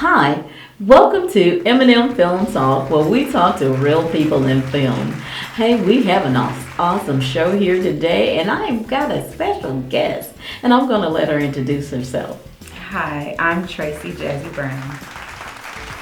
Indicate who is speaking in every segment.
Speaker 1: Hi, welcome to M&M Film Talk, where we talk to real people in film. Hey, we have an awesome show here today, and I've got a special guest, and I'm going to let her introduce herself.
Speaker 2: Hi, I'm Tracey Jazzy Brown.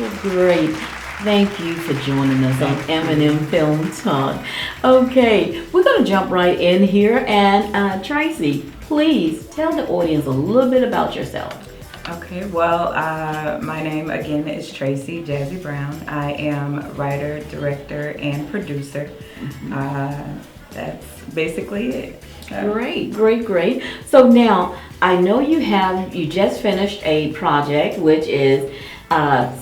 Speaker 1: Well, great. Thank you for joining us on M&M Film Talk. Okay, we're going to jump right in here, and Tracey, please tell the audience a little bit about yourself.
Speaker 2: Okay, well, my name again is Tracey Jazzy Brown. I am writer, director, and producer. That's basically it.
Speaker 1: Great. So now, I know you just finished a project, which is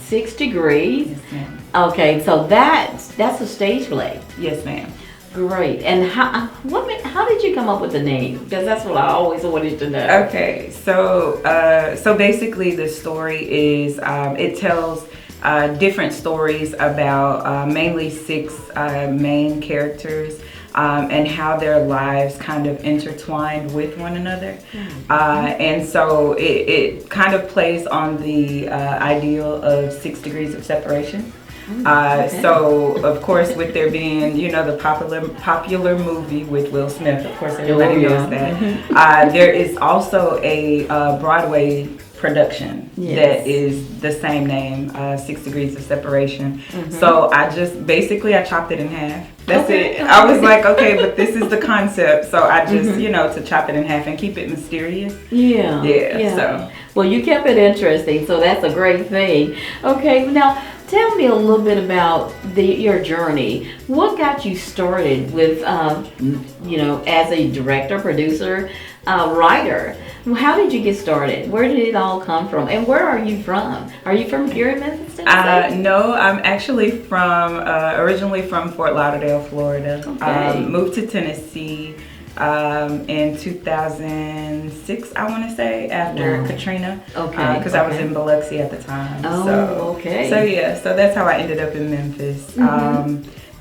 Speaker 1: 6 Degrees.
Speaker 2: Yes, ma'am.
Speaker 1: Okay, so that's a stage play.
Speaker 2: Yes, ma'am.
Speaker 1: Great. And how did you come up with the name? Because that's what I always wanted to know.
Speaker 2: Okay, so basically the story is it tells different stories about mainly 6 main characters and how their lives kind of intertwined with one another. And so it kind of plays on the ideal of 6 degrees of separation. So of course, with there being, the popular movie with Will Smith, of course everybody knows that. There is also a Broadway production that is the same name, 6 Degrees of Separation. So I chopped it in half. That's it. I was like, okay, but this is the concept, so I just, to chop it in half and keep it mysterious. Yeah. So.
Speaker 1: Well, you kept it interesting, so that's a great thing. Okay, now tell me a little bit about your journey. What got you started with, as a director, producer, writer? How did you get started? Where did it all come from? And where are you from? Are you from here in Memphis, Tennessee?
Speaker 2: No, I'm actually originally from Fort Lauderdale, Florida.
Speaker 1: Okay.
Speaker 2: Moved to Tennessee in 2006, I want to say, after Katrina.
Speaker 1: Okay.
Speaker 2: Because I was in Biloxi at the time.
Speaker 1: Okay.
Speaker 2: So that's how I ended up in Memphis.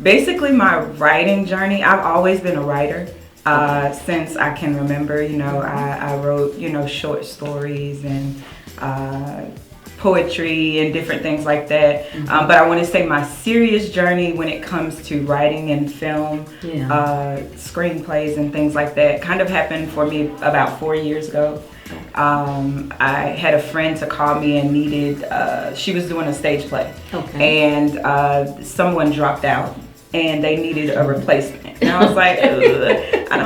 Speaker 2: Basically, my writing journey, I've always been a writer. Since I can remember, I wrote, short stories and poetry and different things like that. But I want to say my serious journey when it comes to writing and film, screenplays and things like that kind of happened for me about 4 years ago. I had a friend to call me and she was doing a stage play. And someone dropped out and they needed a replacement. And I was like, I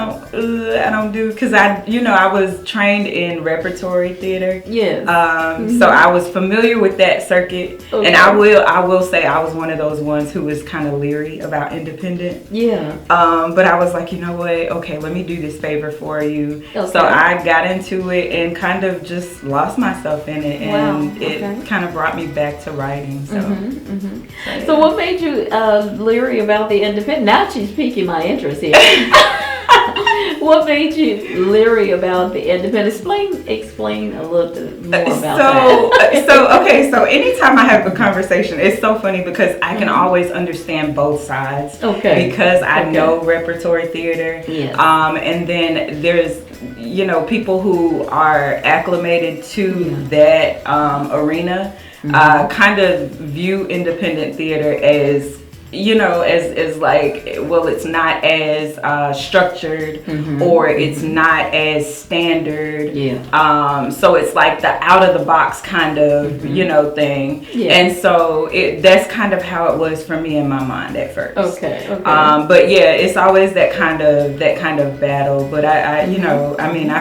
Speaker 2: don't do, because I was trained in repertory theater.
Speaker 1: Yes.
Speaker 2: So I was familiar with that circuit. And I will say I was one of those ones who was kind of leery about independent.
Speaker 1: Yeah.
Speaker 2: But I was like, you know what? Okay, let me do this favor for you. So I got into it and kind of just lost myself in it. And it kind of brought me back to writing. So,
Speaker 1: So what made you leery about the independent? Now she's piquing my interest here. What made you leery about the independent? Explain a little bit more about that.
Speaker 2: So anytime I have a conversation, it's so funny because I can always understand both sides. Because I know repertory theater.
Speaker 1: Yes.
Speaker 2: And then there's, people who are acclimated to that arena kind of view independent theater as as like, well, it's not as structured or it's not as standard. So it's like the out of the box kind of, thing. And so that's kind of how it was for me in my mind at first. But yeah, it's always that kind of battle. But I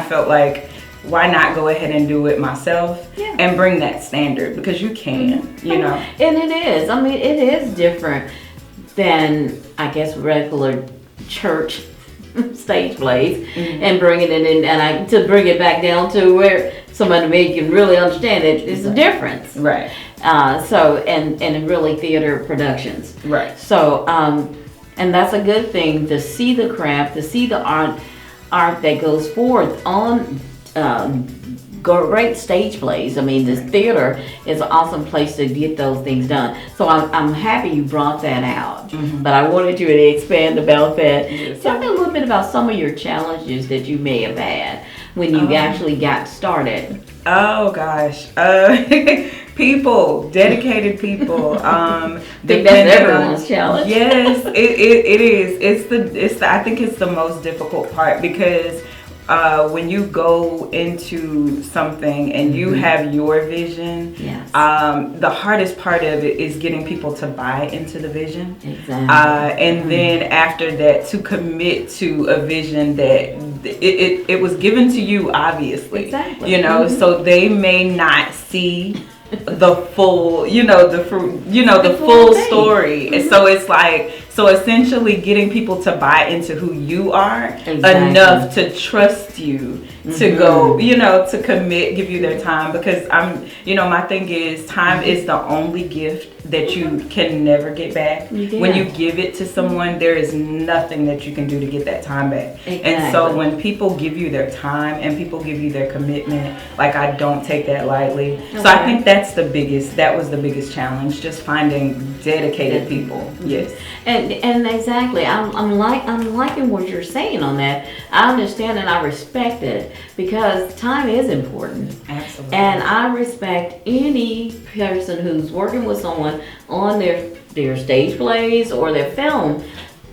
Speaker 2: felt like, why not go ahead and do it myself and bring that standard, because you can,
Speaker 1: And it is. It is different than, I guess, regular church stage plays, and bringing it in, and to bring it back down to where somebody can really understand it. It's a difference,
Speaker 2: right?
Speaker 1: And really theater productions,
Speaker 2: right?
Speaker 1: So, and that's a good thing to see the craft, to see the art that goes forth on great stage plays. This theater is an awesome place to get those things done. So I'm happy you brought that out. But I wanted you to expand about that. Tell me a little bit about some of your challenges that you may have had when you actually got started.
Speaker 2: Oh gosh. People, dedicated people.
Speaker 1: I think that's everyone's challenge.
Speaker 2: Yes, it is. It's the I think it's the most difficult part, because when you go into something and you have your vision,
Speaker 1: yes.
Speaker 2: The hardest part of it is getting people to buy into the vision.
Speaker 1: Exactly.
Speaker 2: And then after that, to commit to a vision that it was given to you, obviously.
Speaker 1: Exactly.
Speaker 2: You know, so they may not see the full, the fruit, the full story. And so it's like, so essentially getting people to buy into who you are enough to trust you to go, to commit, give you their time, because my thing is, time is the only gift that you can never get back. When you give it to someone, there is nothing that you can do to get that time back.
Speaker 1: Exactly.
Speaker 2: And so when people give you their time and people give you their commitment, like, I don't take that lightly. Okay. So I think that was the biggest challenge, just finding dedicated people. Yes.
Speaker 1: And exactly, I'm liking what you're saying on that. I understand and I respect it, because time is important.
Speaker 2: Absolutely.
Speaker 1: And I respect any person who's working with someone on their stage plays or their film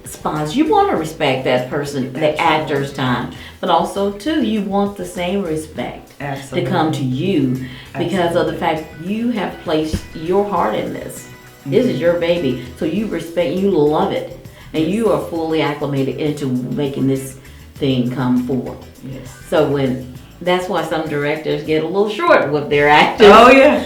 Speaker 1: spots. You want to respect that person, the actor's time, but also too, you want the same respect to come to you because of the fact you have placed your heart in this. This is your baby, so you respect, you love it, and you are fully acclimated into making this thing come forward.
Speaker 2: Yes.
Speaker 1: So that's why some directors get a little short with their actors.
Speaker 2: Oh yeah.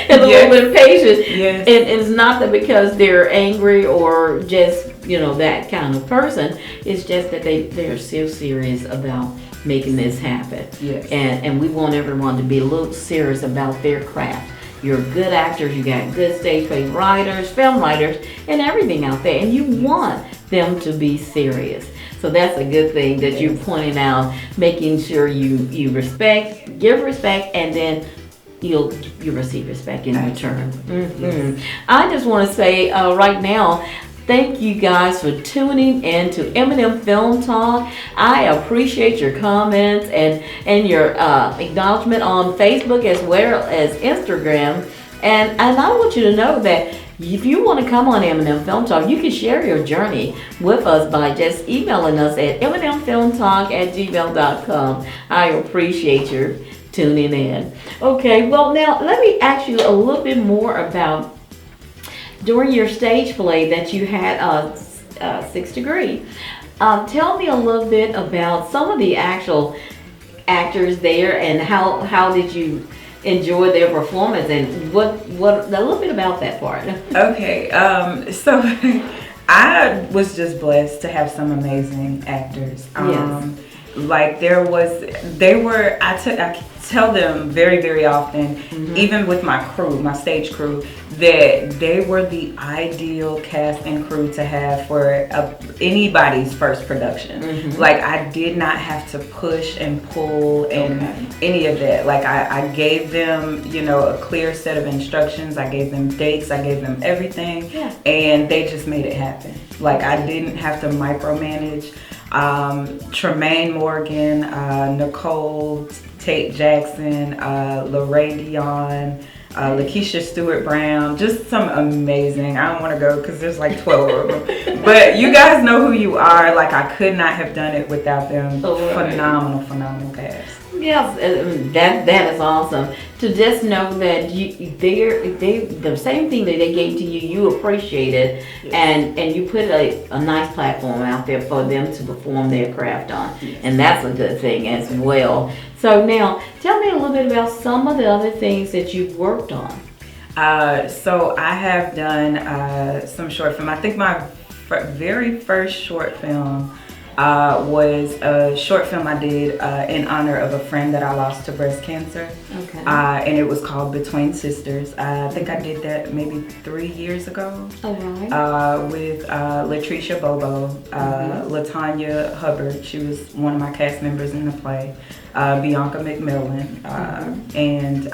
Speaker 1: And a little bit impatient.
Speaker 2: Yes.
Speaker 1: And it's not that because they're angry or just, that kind of person. It's just that they're so serious about making this happen.
Speaker 2: Yes.
Speaker 1: And we want everyone to be a little serious about their craft. You're good actors, you got good stage play writers, film writers, and everything out there. And you want them to be serious. So that's a good thing that you're pointing out, making sure you give respect, and then you receive respect in return. Mm-hmm. I just want to say right now, thank you guys for tuning in to M&M Film Talk. I appreciate your comments and your acknowledgement on Facebook as well as Instagram. And I want you to know that if you want to come on M&M Film Talk, you can share your journey with us by just emailing us at mnmfilmtalk@gmail.com. I appreciate your tuning in. Okay, well now let me ask you a little bit more about during your stage play that you had 6th Degree. Tell me a little bit about some of the actual actors there and how did you enjoy their performance, and what a little bit about that part.
Speaker 2: Okay, so I was just blessed to have some amazing actors.
Speaker 1: Yes.
Speaker 2: Like I tell them very, very often, even with my crew, my stage crew, that they were the ideal cast and crew to have for anybody's first production. Like, I did not have to push and pull and any of that. Like, I gave them, a clear set of instructions. I gave them dates. I gave them everything. Yeah. And they just made it happen. Like, I didn't have to micromanage. Tremaine Morgan, Nicole Tate Jackson, Lorraine Dion, Lakeisha Stewart Brown, just some amazing. I don't want to go because there's like 12 of them, but you guys know who you are. Like, I could not have done it without them. Phenomenal cast.
Speaker 1: Yes, that is awesome. To just know that the same thing that they gave to you, you appreciate it, and you put a nice platform out there for them to perform their craft on, and that's a good thing as well. So now, tell me a little bit about some of the other things that you've worked on.
Speaker 2: So I have done some short film. I think my very first short film was a short film I did in honor of a friend that I lost to breast cancer. Okay. And it was called Between Sisters. I think I did that maybe 3 years ago.
Speaker 1: Oh, right.
Speaker 2: With Latricia Bobo, Latanya Hubbard. She was one of my cast members in the play. Bianca McMillan, and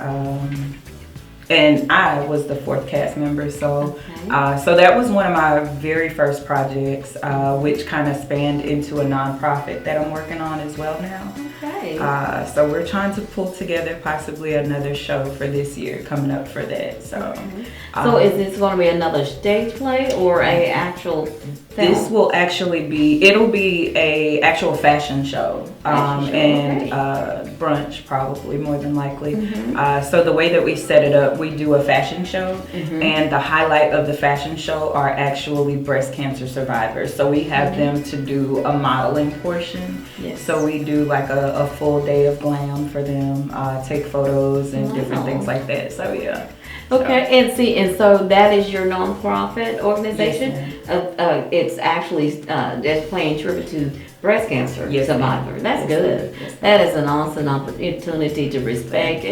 Speaker 2: I was the 4th cast member. So so that was one of my very first projects, which kind of spanned into a nonprofit that I'm working on as well now.
Speaker 1: Okay.
Speaker 2: So we're trying to pull together possibly another show for this year coming up for that. So,
Speaker 1: So is this going to be another stage play or a actual film?
Speaker 2: This will actually be, it'll be a actual fashion show, and brunch probably more than likely. So the way that we set it up, we do a fashion show, and the highlight of the fashion show are actually breast cancer survivors. So we have them to do a modeling portion.
Speaker 1: Yes.
Speaker 2: So we do like a full day of glam for them, take photos and different things like that. So yeah.
Speaker 1: Okay, and so that is your nonprofit organization.
Speaker 2: Yes,
Speaker 1: It's actually that's paying tribute to breast cancer survivors. That's good.
Speaker 2: Yes,
Speaker 1: that is an awesome opportunity to respect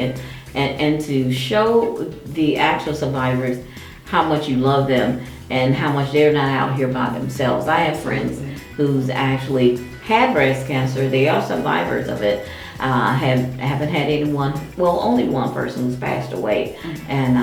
Speaker 1: and to show the actual survivors how much you love them and how much they're not out here by themselves. I have friends who's actually had breast cancer. They are survivors of it. Haven't had anyone. Well, only one person who's passed away, and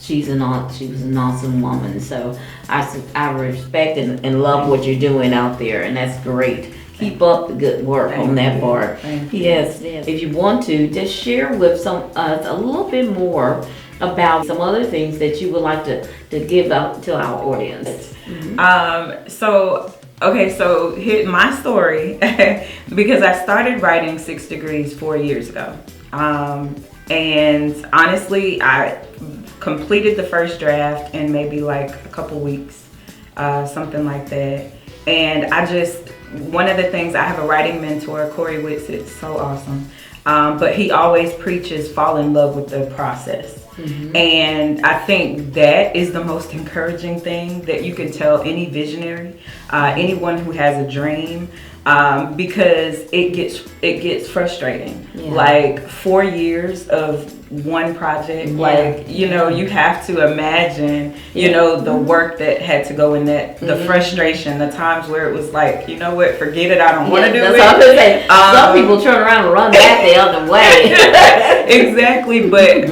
Speaker 1: she was an awesome woman. So I respect and love what you're doing out there, and that's great. Keep up the good work on that part. Yes. If you want to, just share with a little bit more about some other things that you would like to give out to our audience.
Speaker 2: So here my story, because I started writing 6 Degrees 4 years ago. And honestly, I completed the first draft in maybe like a couple weeks, something like that. And one of the things, I have a writing mentor, Corey Whitsett, so awesome. But he always preaches fall in love with the process. And I think that is the most encouraging thing that you can tell any visionary, anyone who has a dream, because it gets frustrating. Like 4 years of one project, like you have to imagine the work that had to go in that, the frustration, the times where it was like, you know what, forget it, I don't want to do it.
Speaker 1: That's some people turn around and run back the other way.
Speaker 2: Exactly, but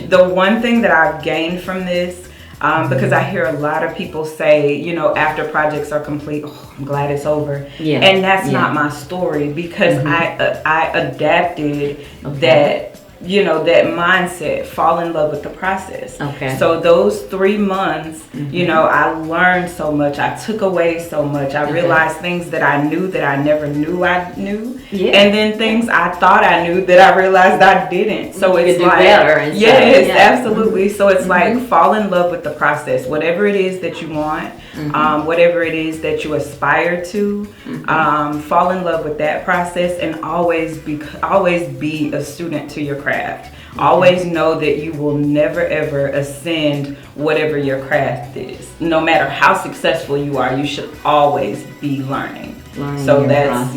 Speaker 2: the one thing that I've gained from this, because I hear a lot of people say, after projects are complete, oh, I'm glad it's over. And that's not my story, because I adapted that, that mindset, fall in love with the process. So those 3 months, I learned so much. I took away so much. I realized things that I knew that I never knew I knew. And then things I thought I knew that I realized I didn't. So it's like, yes, absolutely. So it's like, fall in love with the process. Whatever it is that you want, whatever it is that you aspire to, fall in love with that process, and always be a student to your craft. Always know that you will never ever ascend whatever your craft is. No matter how successful you are, you should always be learning. So that's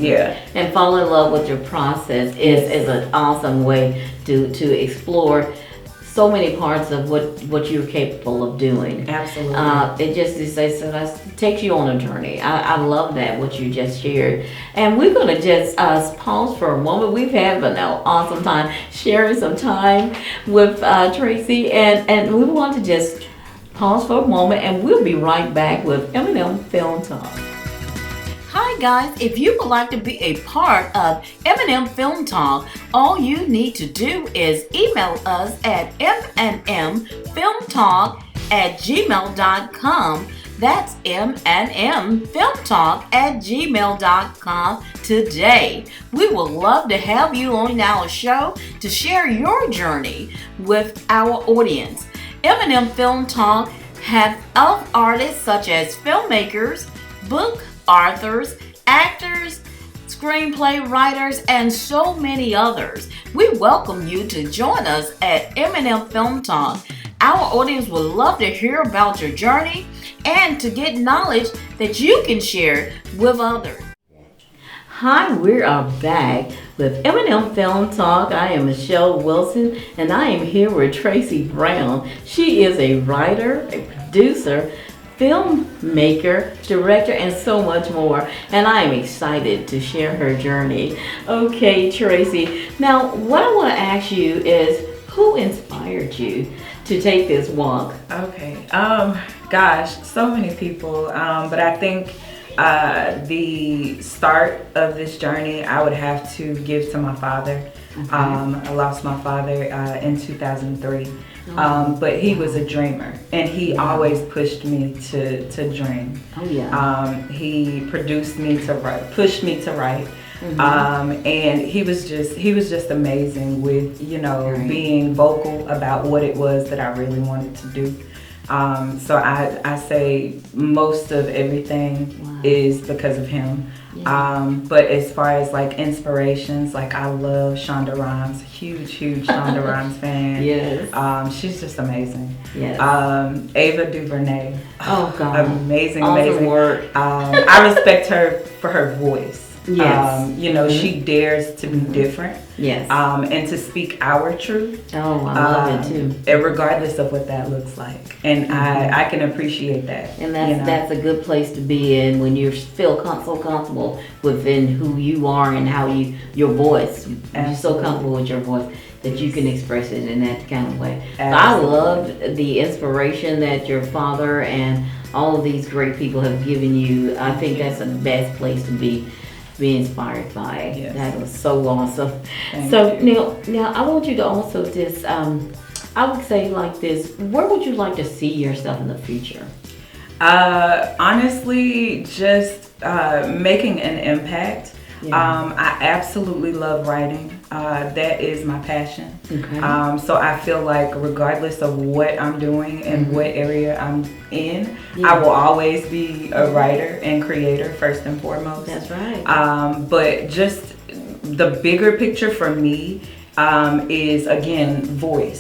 Speaker 1: and fall in love with your process is an awesome way to explore so many parts of what you're capable of doing.
Speaker 2: Absolutely.
Speaker 1: It takes you on a journey. I love that, what you just shared. And we're going to just pause for a moment. We've had an awesome time sharing some time with Tracey, and we want to just pause for a moment, and we'll be right back with M&M Film Talks. Hi guys, if you would like to be a part of M&M Film Talk, all you need to do is email us at mnmfilmtalk@gmail.com. That's mnmfilmtalk@gmail.com today. We would love to have you on our show to share your journey with our audience. M&M Film Talk has artists such as filmmakers, book authors, actors, screenplay writers, and so many others. We welcome you to join us at M&M Film Talk. Our audience would love to hear about your journey and to get knowledge that you can share with others. Hi, we are back with M&M Film Talk. I am Michelle Wilson, and I am here with Tracey Brown. She is a writer, a producer, filmmaker, director, and so much more. And I am excited to share her journey. Okay, Tracey. Now, what I want to ask you is, who inspired you to take this walk?
Speaker 2: Okay. Gosh, so many people. But I think The start of this journey, I would have to give to my father. I lost my father in 2003. But he was a dreamer, and he always pushed me to dream.
Speaker 1: Oh yeah.
Speaker 2: He produced me to write, pushed me to write. And he was just amazing with, you know, being vocal about what it was that I really wanted to do. So I say most of everything is because of him. But as far as like inspirations, like I love Shonda Rhimes, huge Shonda Rhimes fan.
Speaker 1: Yes.
Speaker 2: She's just amazing.
Speaker 1: Yes.
Speaker 2: Ava DuVernay.
Speaker 1: Oh God.
Speaker 2: Amazing
Speaker 1: work.
Speaker 2: I respect her for her voice.
Speaker 1: Yes.
Speaker 2: You know, she dares to be different.
Speaker 1: Yes.
Speaker 2: And to speak our truth.
Speaker 1: Oh, I love it too.
Speaker 2: And regardless of what that looks like. And I can appreciate that.
Speaker 1: And that's a good place to be in when you feel so comfortable within who you are and how your voice. You're so comfortable with your voice that you can express it in that kind of way. So I loved the inspiration that your father and all of these great people have given you. I think that's the best place to be inspired by.
Speaker 2: Yes.
Speaker 1: That was so awesome.
Speaker 2: Thank you.
Speaker 1: Now I want you to also just I would say like this, where would you like to see yourself in the future?
Speaker 2: Honestly, just making an impact. I absolutely love writing. That is my passion.
Speaker 1: Okay.
Speaker 2: So I feel like regardless of what I'm doing and what area I'm in, I will always be a writer and creator first and foremost.
Speaker 1: That's right.
Speaker 2: But just the bigger picture for me is, again,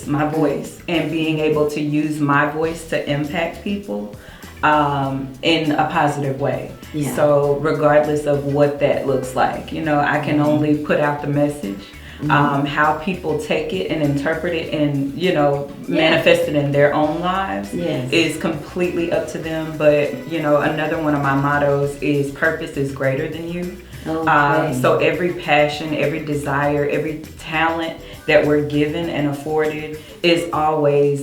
Speaker 2: my voice, and being able to use my voice to impact people in a positive way.
Speaker 1: Yeah.
Speaker 2: So regardless of what that looks like, you know, I can only put out the message. How people take it and interpret it and, you know, manifest it in their own lives is completely up to them. But, you know, another one of my mottos is purpose is greater than you.
Speaker 1: Okay.
Speaker 2: So every passion, every desire, every talent that we're given and afforded there's always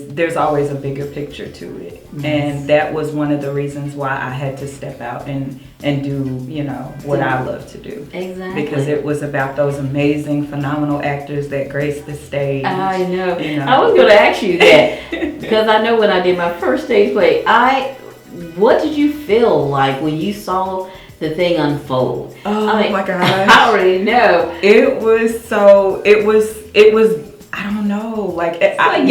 Speaker 2: a bigger picture to it. And that was one of the reasons why I had to step out and do, you know, what I love to do.
Speaker 1: Exactly.
Speaker 2: Because it was about those amazing, phenomenal actors that graced the stage.
Speaker 1: I know.
Speaker 2: You know.
Speaker 1: I was going to ask you that because I know when I did my first stage play, what did you feel like when you saw the thing unfold?
Speaker 2: Oh my gosh.
Speaker 1: I already know.
Speaker 2: It was I don't know, like I'm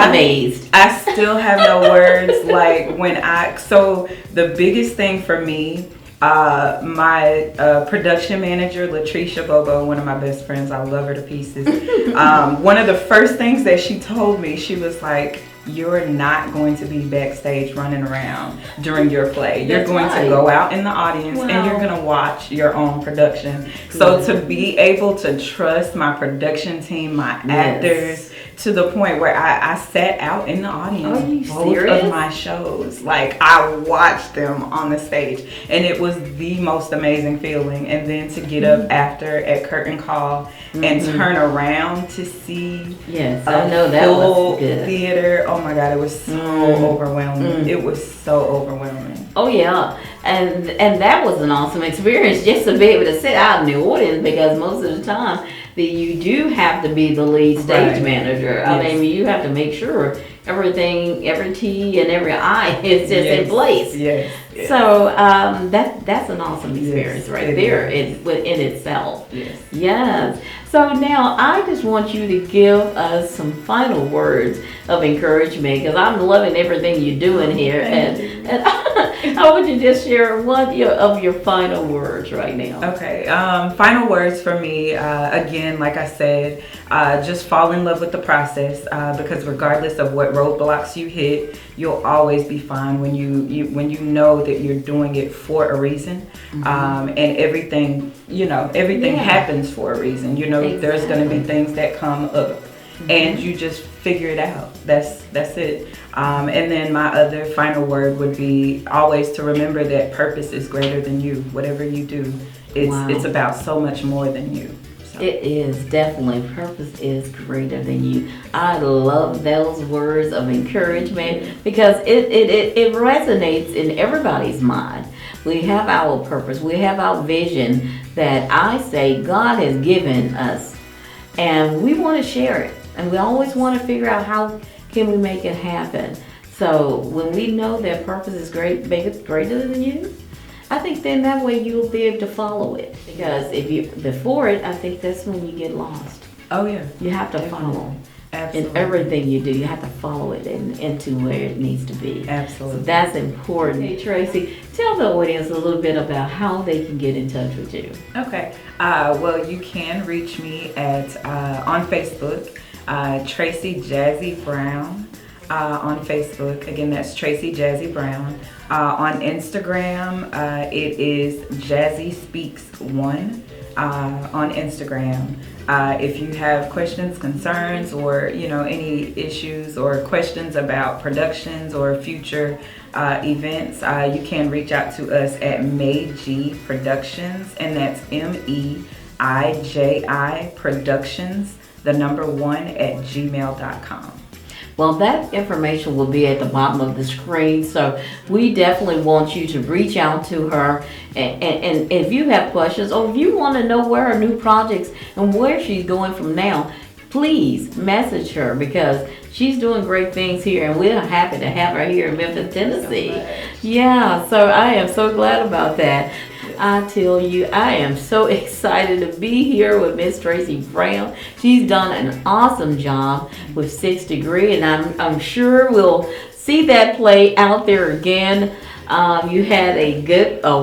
Speaker 1: amazed.
Speaker 2: I still have no words. Like so the biggest thing for me, my production manager, Latricia Bobo, one of my best friends, I love her to pieces. One of the first things that she told me, she was like, you're not going to be backstage running around during your play. You're going to go out in the audience and you're going to watch your own production. So to be able to trust my production team, my actors, to the point where I sat out in the audience both of my shows. Like I watched them on the stage, and it was the most amazing feeling. And then to get up after at curtain call and turn around to see
Speaker 1: I know that was good.
Speaker 2: Theater. Oh my God, it was so overwhelming. It was so overwhelming.
Speaker 1: Oh yeah, and that was an awesome experience just to be able to sit out in the audience, because most of the time that you do have to be the lead stage manager. I mean, you have to make sure everything, every T and every I is just in place.
Speaker 2: Yes.
Speaker 1: So that's an awesome experience there in itself. Yes. So now I just want you to give us some final words of encouragement, because I'm loving everything you're doing here, and I want you to just share one of your final words right now.
Speaker 2: Okay. Final words for me. Again, like I said, just fall in love with the process, because regardless of what roadblocks you hit, you'll always be fine when you know that you're doing it for a reason. And everything happens for a reason. You know, there's going to be things that come up, and you just figure it out. That's it. And then my other final word would be always to remember that purpose is greater than you. Whatever you do, it's about so much more than you.
Speaker 1: It is definitely, purpose is greater than you. I love those words of encouragement because it resonates in everybody's mind. We have our purpose, we have our vision that I say God has given us, and we want to share it, and we always want to figure out how can we make it happen. So when we know that purpose is greater than you, I think then that way you'll be able to follow it. Because if you before it, I think that's when you get lost.
Speaker 2: Oh yeah.
Speaker 1: You have to follow.
Speaker 2: Absolutely.
Speaker 1: In everything you do, you have to follow it into where it needs to be.
Speaker 2: Absolutely.
Speaker 1: So that's important. Hey Tracy, tell the audience a little bit about how they can get in touch with you.
Speaker 2: Okay. Well, you can reach me at on Facebook, Tracey Jazzy Brown. On Facebook, again, that's Tracey Jazzy Brown. On Instagram, it is Jazzy Speaks 1 on Instagram. If you have questions, concerns, or any issues or questions about productions or future events, you can reach out to us at Meiji Productions, and that's MEIJI Productions, the number 1 at gmail.com.
Speaker 1: Well, that information will be at the bottom of the screen, so we definitely want you to reach out to her. And if you have questions, or if you want to know where her new projects and where she's going from now, please message her, because she's doing great things here, and we're happy to have her here in Memphis, Tennessee. Yeah, so I am so glad about that. I tell you, I am so excited to be here with Miss Tracey Brown. She's done an awesome job with 6th Degree, and I'm sure we'll see that play out there again. You had a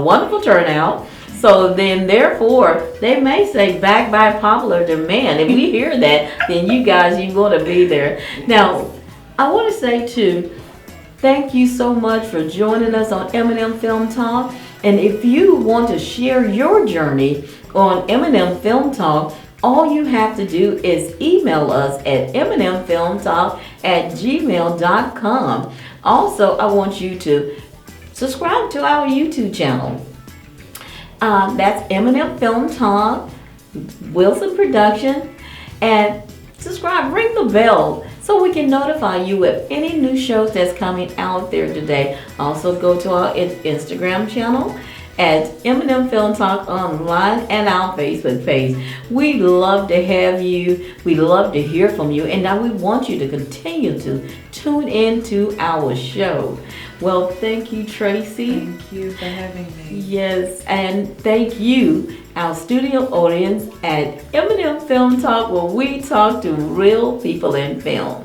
Speaker 1: wonderful turnout. So then, therefore, they may say back by popular demand. If we hear that, then you're going to be there. Now, I want to say too, thank you so much for joining us on M&M Film Talk. And if you want to share your journey on M&M Film Talk, all you have to do is email us at mnmfilmtalk@gmail.com. Also, I want you to subscribe to our YouTube channel. That's M&M Film Talk, Wilson Production, and subscribe, ring the bell, so we can notify you with any new shows that's coming out there today. Also, go to our Instagram channel at M&M Film Talk Online and our Facebook page. We love to have you. We love to hear from you. And now we want you to continue to tune into our show. Well, thank you, Tracy.
Speaker 2: Thank you for having me.
Speaker 1: Yes, and thank you, our studio audience at M&M Film Talk, where we talk to real people in film.